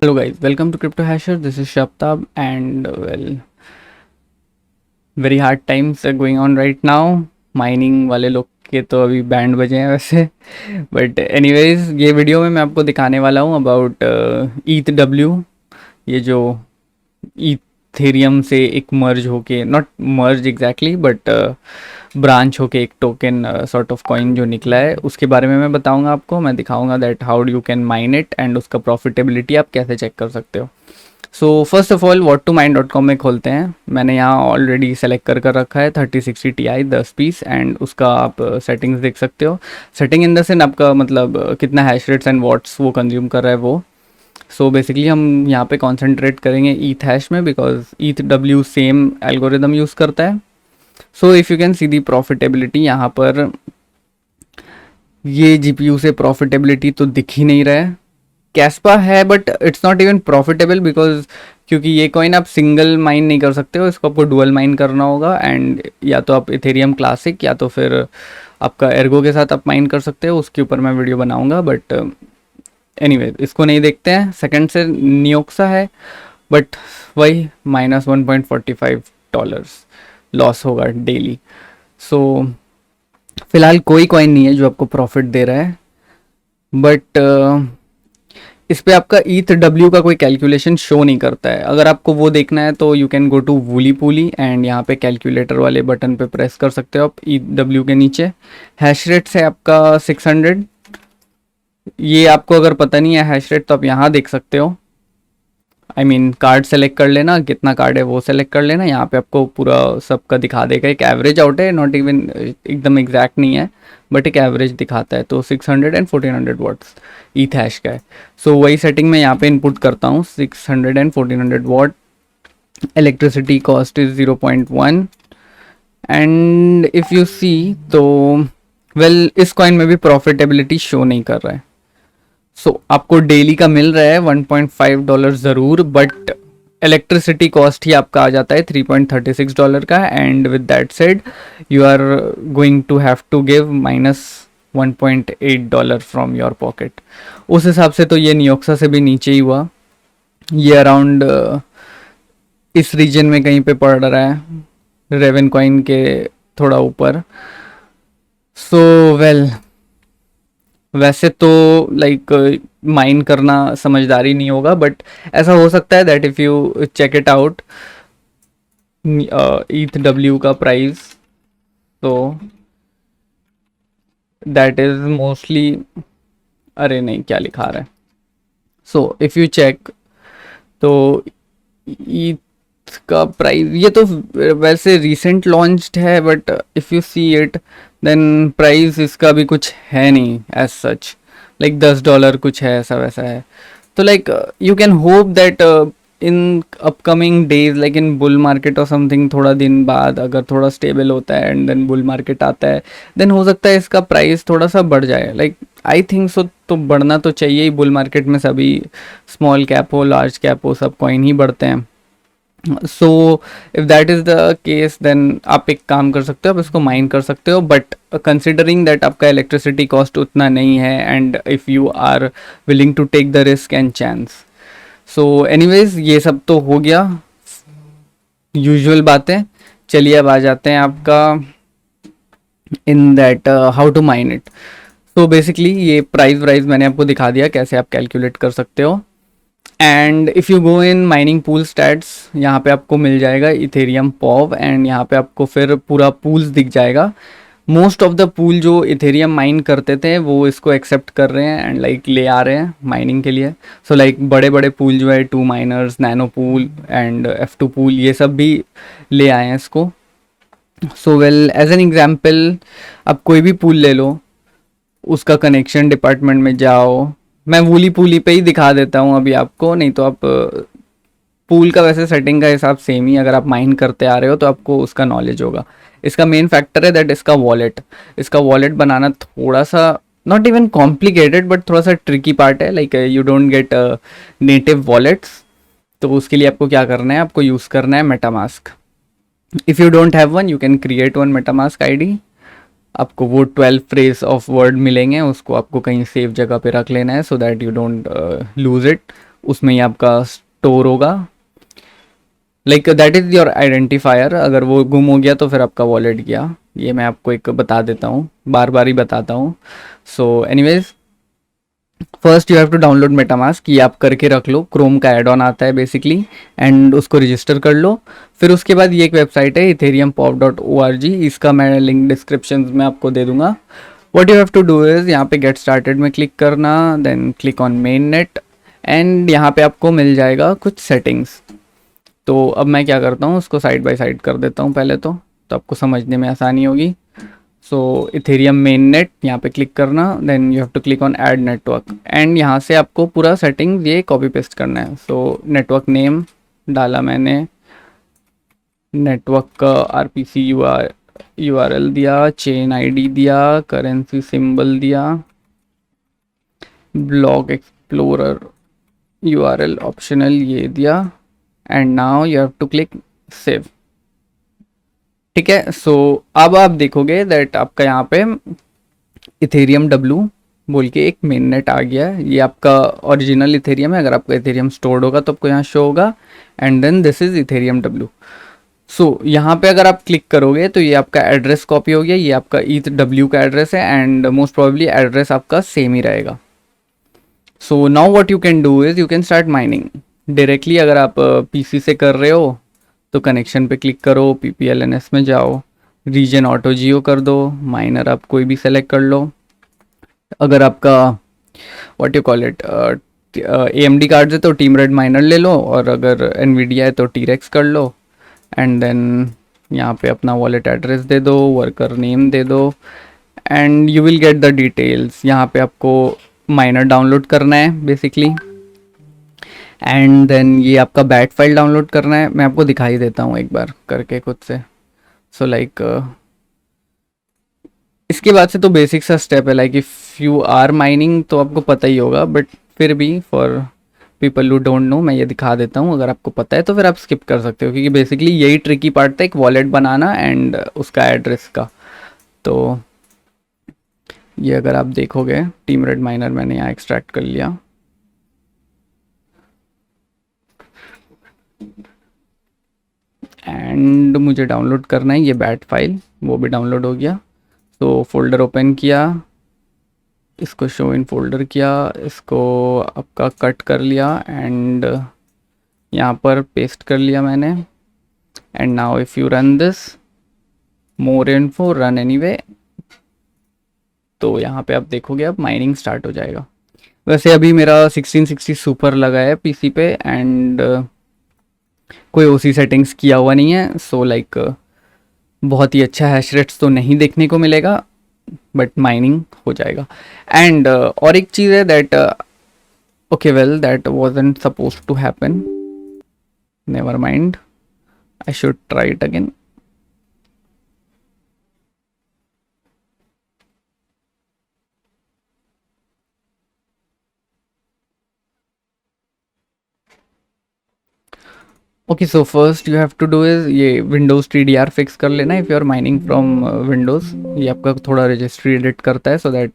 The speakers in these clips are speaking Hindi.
Hello guys, welcome to Crypto Hasher. This is Shaptab and very hard times are going on right now. Mining वाले लोग के तो अभी बैंड बजे हैं वैसे बट एनीवेज ये वीडियो में मैं आपको दिखाने वाला हूँ अबाउट ईथ डब्ल्यू। ये जो इथेरियम से एक मर्ज होके, not merge exactly but branch होके एक टोकन सॉर्ट ऑफ कॉइन जो निकला है, उसके बारे में मैं बताऊंगा आपको। मैं दिखाऊंगा that how you can mine it and उसका प्रॉफिटेबिलिटी आप कैसे चेक कर सकते हो। So first of all what2mine.com में खोलते हैं। मैंने यहाँ ऑलरेडी सेलेक्ट कर रखा है 3060 Ti 10 पीस एंड उसका आप सेटिंग्स देख सकते हो। सेटिंग इन द सेंस आपका मतलब कितना हैश रेट्स एंड वॉट्स वो कंज्यूम कर रहा है वो। सो बेसिकली हम यहाँ पे कॉन्सेंट्रेट करेंगे ईथ हैश में because ETH W same algorithm use करता है। So if you can see the profitability, यहाँ पर ये जीपीयू से प्रॉफिटेबिलिटी तो दिख ही नहीं रहा है। कैस्पा है but it's not even profitable because क्योंकि ये कॉइन आप सिंगल माइन नहीं कर सकते हो, इसको आपको डुअल माइन करना होगा एंड या तो आप इथेरियम क्लासिक या तो फिर आपका एर्गो के साथ आप माइन कर सकते हो। उसके ऊपर मैं वीडियो बनाऊंगा बट एनीवे इसको नहीं देखते हैं। सेकंड से नियोक्सा है बट वही -$1.45 लॉस होगा डेली। सो फिलहाल कोई कॉइन नहीं है जो आपको प्रॉफिट दे रहा है बट इस पे आपका ईथ डब्ल्यू का कोई कैलकुलेशन शो नहीं करता है। अगर आपको वो देखना है तो you can go to WoolyPooly and यहाँ पे कैलकुलेटर वाले बटन पे प्रेस कर सकते हो आप। ईथ डब्ल्यू के नीचे हैश रेट है आपका 600। ये आपको अगर पता नहीं है हैश रेट तो आप यहाँ देख सकते हो। आई मीन कार्ड सेलेक्ट कर लेना, कितना कार्ड है वो सेलेक्ट कर लेना। यहाँ पे आपको पूरा सबका दिखा देगा। एक एवरेज आउट है, नॉट इवन एकदम एग्जैक्ट नहीं है बट एक एवरेज दिखाता है। तो 600 एंड 1400 वाट्स ईथ हैश का है। सो वही सेटिंग मैं यहाँ पे इनपुट करता हूँ 600 and 1400 watt. Electricity cost is 0.1 and if you see तो वेल इस कॉइन में भी प्रॉफिटेबिलिटी शो नहीं कर रहा है। सो आपको डेली का मिल रहा है $1.5 ज़रूर बट इलेक्ट्रिसिटी कॉस्ट ही आपका आ जाता है $3.36 का and with that said you are going to have to give -$1.8 from your pocket. उस हिसाब से तो ये नियोक्सा से भी नीचे ही हुआ। ये अराउंड इस रीजन में कहीं पे पड़ रहा है, रेवन कॉइन के थोड़ा ऊपर। सो वेल वैसे तो लाइक माइन करना समझदारी नहीं होगा बट ऐसा हो सकता है that if you check it out ETH W का प्राइस तो दैट इज मोस्टली, अरे नहीं क्या लिखा रहा है। सो इफ़ यू चेक तो ईथ का प्राइस ये तो वैसे रिसेंट लॉन्च्ड है but if you see it then price इसका भी कुछ है नहीं एज सच। लाइक $10 कुछ है, ऐसा वैसा है। तो like you can hope that in upcoming days like in bull market और समथिंग, थोड़ा दिन बाद अगर थोड़ा स्टेबल होता है एंड देन बुल मार्केट आता है देन हो सकता है इसका प्राइस थोड़ा सा बढ़ जाए। Like I think so. तो बढ़ना तो चाहिए ही, बुल मार्केट में सभी स्मॉल कैप हो लार्ज कैप हो सब कॉइन ही बढ़ते हैं। So if that is the case then आप एक काम कर सकते हो, आप इसको माइन कर सकते हो बट कंसिडरिंग दैट आपका इलेक्ट्रिसिटी कॉस्ट उतना नहीं है and if you are willing to take the risk and chance. So anyways ये सब तो हो गया यूजुअल बातें। चलिए अब आ जाते हैं आपका in that how to mine it. तो बेसिकली ये प्राइस वाइज मैंने आपको दिखा दिया कैसे आप कैलकुलेट कर सकते हो। And if you go in mining pool stats, यहाँ पे आपको मिल जाएगा इथेरियम पॉव एंड यहाँ पे आपको फिर पूरा पूल्स दिख जाएगा। मोस्ट ऑफ द पूल जो इथेरियम माइन करते थे वो इसको एक्सेप्ट कर रहे हैं एंड लाइक ले आ रहे हैं माइनिंग के लिए। सो लाइक बड़े बड़े पूल जो है 2 miners, nano pool and F2 pool, ये सब भी ले आए हैं इसको। So well as an example आप कोई भी पूल ले लो, उसका कनेक्शन डिपार्टमेंट में जाओ। मैं वूली पूली पे ही दिखा देता हूँ अभी आपको, नहीं तो आप पूल का वैसे सेटिंग का हिसाब सेम ही, अगर आप माइन करते आ रहे हो तो आपको उसका नॉलेज होगा। इसका मेन फैक्टर है दैट इसका वॉलेट बनाना थोड़ा सा नॉट इवन कॉम्प्लिकेटेड बट थोड़ा सा ट्रिकी पार्ट है। Like you don't get native wallets. तो उसके लिए आपको क्या करना है, आपको यूज़ करना है MetaMask. If you don't have one you can create one MetaMask ID. आपको वो 12 फ्रेज ऑफ वर्ड मिलेंगे, उसको आपको कहीं सेफ जगह पे रख लेना है so that you don't lose it. उसमें ही आपका स्टोर होगा। Like that is your identifier. अगर वो गुम हो गया तो फिर आपका वॉलेट गया। ये मैं आपको एक बता देता हूँ, बार बार ही बताता हूँ। So anyways, first you have to download MetaMask. ये आप करके रख लो, क्रोम का एड ऑन आता है बेसिकली, एंड उसको रजिस्टर कर लो। फिर उसके बाद ये एक वेबसाइट है ethereum.pop.org, इसका मैं लिंक डिस्क्रिप्शन में आपको दे दूंगा। What you have to do is यहाँ पे गेट स्टार्टेड में क्लिक करना, then click on mainnet, and यहाँ पे आपको मिल जाएगा कुछ सेटिंग्स। तो अब मैं क्या करता हूँ, उसको साइड बाय साइड कर देता हूँ पहले तो आपको समझने में आसानी होगी। सो इथेरियम मेन नेट, यहाँ पे क्लिक करना, then you have to click on add network, and यहाँ से आपको पूरा सेटिंग ये कॉपी पेस्ट करना है। सो नेटवर्क नेम डाला मैंने, नेटवर्क का RPC URL दिया, चेन ID दिया, करेंसी सिंबल दिया, ब्लॉक एक्सप्लोरर URL ऑप्शनल ये दिया, and now you have to click save. ठीक है, सो अब आप देखोगे दैट आपका यहाँ पे इथेरियम W बोल के एक मेन नेट आ गया है। ये आपका ओरिजिनल इथेरियम है। अगर आपका इथेरियम स्टोर्ड होगा तो आपको यहाँ शो होगा, and then this is Ethereum W। So यहाँ पे अगर आप क्लिक करोगे तो ये आपका एड्रेस कॉपी हो गया, ये आपका ETH का एड्रेस है, एंड मोस्ट प्रोबेबली एड्रेस आपका सेम ही रहेगा। So now what you can do is you can start mining directly. अगर आप PC से कर रहे हो तो कनेक्शन पे क्लिक करो, PPLNS में जाओ, रीजन ऑटो जियो कर दो, माइनर आप कोई भी सेलेक्ट कर लो। अगर आपका what you call it AMD card है तो टीम रेड माइनर ले लो, और अगर NVIDIA है तो T-Rex कर लो, एंड देन यहाँ पे अपना वॉलेट एड्रेस दे दो, वर्कर नेम दे दो, and you will get the details. यहाँ पे आपको माइनर डाउनलोड करना है बेसिकली, एंड देन ये आपका बैट फाइल डाउनलोड करना है। मैं आपको दिखाई देता हूँ एक बार करके खुद से। सो लाइक इसके बाद से तो बेसिक सा स्टेप है, like if you are mining तो आपको पता ही होगा, बट फिर भी for people who don't know मैं ये दिखा देता हूँ। अगर आपको पता है तो फिर आप स्किप कर सकते हो, क्योंकि बेसिकली यही ट्रिकी पार्ट था, एक वॉलेट बनाना एंड उसका एड्रेस का। तो ये अगर आप देखोगे, टीम रेड माइनर मैंने यहाँ एक्सट्रैक्ट कर लिया, एंड मुझे डाउनलोड करना है ये बैट फाइल, वो भी डाउनलोड हो गया। तो फोल्डर ओपन किया, इसको शो इन फोल्डर किया, इसको आपका कट कर लिया, एंड यहाँ पर पेस्ट कर लिया मैंने। And now if you run this, more info, run anyway, तो यहाँ पे आप देखोगे अब माइनिंग स्टार्ट हो जाएगा। वैसे अभी मेरा 1660 सुपर लगा है PC पे, एंड कोई OC सेटिंग्स किया हुआ नहीं है। सो लाइक बहुत ही अच्छा हैश रेट्स तो नहीं देखने को मिलेगा, बट माइनिंग हो जाएगा। एंड और एक चीज़ है that okay well that wasn't suppose to happen, never mind, I should try it again. Okay, so first you have to do is ये विंडोज़ TDR फिक्स कर लेना if you are mining from Windows. ये आपका थोड़ा रजिस्ट्री एडिट करता है सो दैट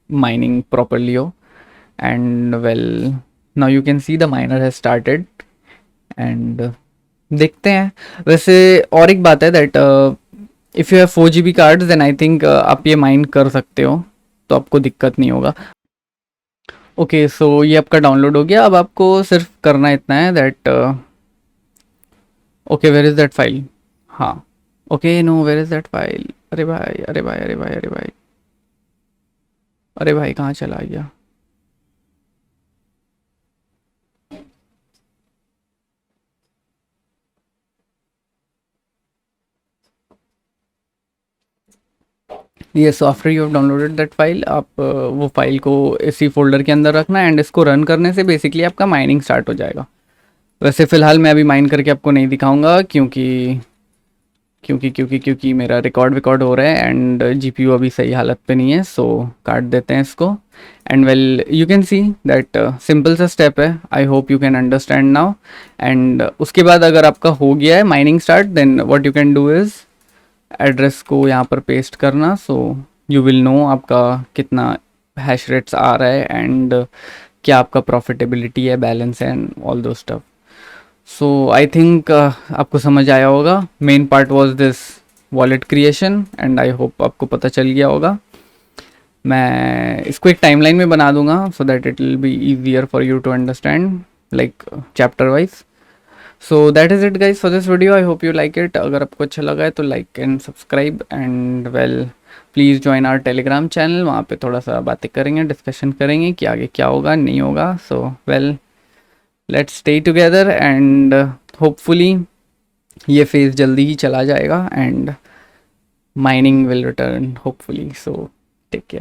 माइनिंग प्रॉपरली हो। And well now you can see the miner has started, and देखते हैं। वैसे और एक बात है that if you have 4 GB cards then I think आप ये माइन कर सकते हो, तो आपको दिक्कत नहीं होगा। ओके, सो ये आपका डाउनलोड हो गया। अब आपको सिर्फ करना इतना है that okay where is that file. हाँ, okay, no, where is that file. अरे भाई, अरे भाई, अरे भाई, अरे भाई, अरे भाई, कहाँ चला गया? ये after you have downloaded that file, आप वो फाइल को इसी फोल्डर के अंदर रखना, एंड इसको रन करने से बेसिकली आपका माइनिंग स्टार्ट हो जाएगा। वैसे फ़िलहाल मैं अभी माइन करके आपको नहीं दिखाऊंगा, क्योंकि मेरा रिकॉर्ड हो रहा है, एंड GPU अभी सही हालत पे नहीं है। सो काट देते हैं इसको। And well you can see that simple सा स्टेप है, I hope you can understand now. And उसके बाद अगर आपका हो गया है mining start, then what you can do is address को यहाँ पर पेस्ट करना। सो यू विल नो आपका कितना हैश रेट्स आ रहा है, एंड क्या आपका प्रॉफिटेबिलिटी है, बैलेंस है एंड ऑल दो स्टफ. सो आई थिंक आपको समझ आया होगा. Main part was this wallet creation and I hope आपको पता चल गया होगा. मैं इसको एक टाइमलाइन में बना दूंगा so that it will be easier for you to understand like chapter wise. So that is it guys for this video. I hope you like it. अगर आपको अच्छा लगा है तो like and subscribe and well please join our Telegram channel. वहाँ पे थोड़ा सा बातें करेंगे, डिस्कशन करेंगे कि आगे क्या होगा नहीं होगा. So well let's stay together and hopefully ये फेज़ जल्दी ही चला जाएगा and mining will return hopefully. So take care.